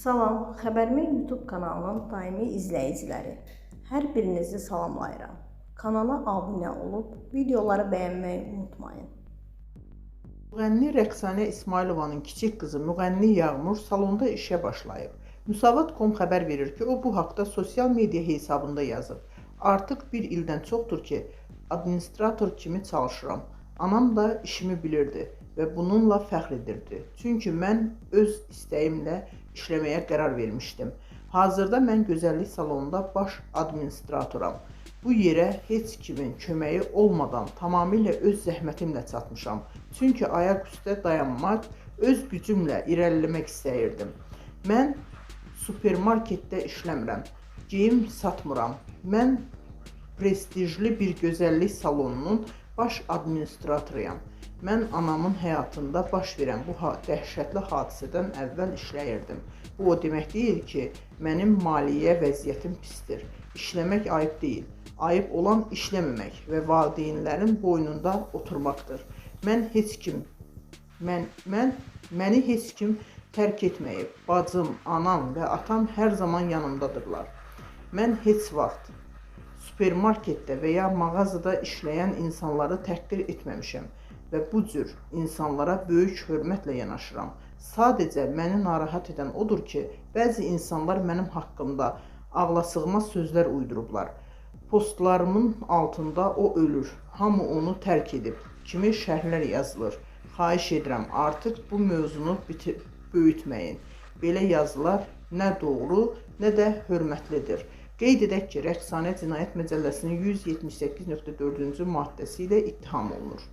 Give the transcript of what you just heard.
Salam, Xəbərmi YouTube kanalının daimi izləyiciləri. Hər birinizi salamlayıram. Kanala abunə olub, videoları bəyənməyi unutmayın. Müğənni Rəqsanə İsmailovanın kiçik qızı müğənni Yağmur salonda işə başlayıb. Müsavat.com xəbər verir ki, o bu haqda sosial media hesabında yazıb. Artıq bir ildən çoxdur ki, administrator kimi çalışıram. Anam da işimi bilirdi və bununla fəxr edirdi. Çünki mən öz istəyimlə işləməyə qərar vermişdim. Hazırda mən gözəllik salonunda baş administratoram. Bu yerə heç kimin köməyi olmadan tamamilə öz zəhmətimlə çatmışam. Çünki ayaq üstə dayanmaq, öz gücümlə irəliləmək istəyirdim. Mən supermarketdə işləmirəm, geyim satmıram. Mən prestijli bir gözəllik salonunun baş administratoruyam. Mən anamın həyatında baş verən bu dəhşətli hadisədən əvvəl işləyirdim. Bu o demək deyil ki, mənim maliyyə vəziyyətim pisdir. İşləmək ayıb deyil. Ayıb olan işləməmək və valideynlərin boynunda oturmaqdır. Məni heç kim tərk etməyib. Bacım, anam və atam hər zaman yanımdadırlar. Mən heç vaxt supermarketdə və ya mağazada işləyən insanları təhqir etməmişəm və bu cür insanlara böyük hörmətlə yanaşıram. Sadəcə məni narahat edən odur ki, bəzi insanlar mənim haqqımda ağlasığmaz sözlər uydurublar. Postlarımın altında o ölür, hamı onu tərk edib kimi şərhlər yazılır. Xahiş edirəm, artıq bu mövzunu böyütməyin. Belə yazılar nə doğru, nə də hörmətlidir. Qeyd edək ki, Rəqsanə Cinayət Məcəlləsinin 178.4-cü maddəsi ilə ittiham olunur.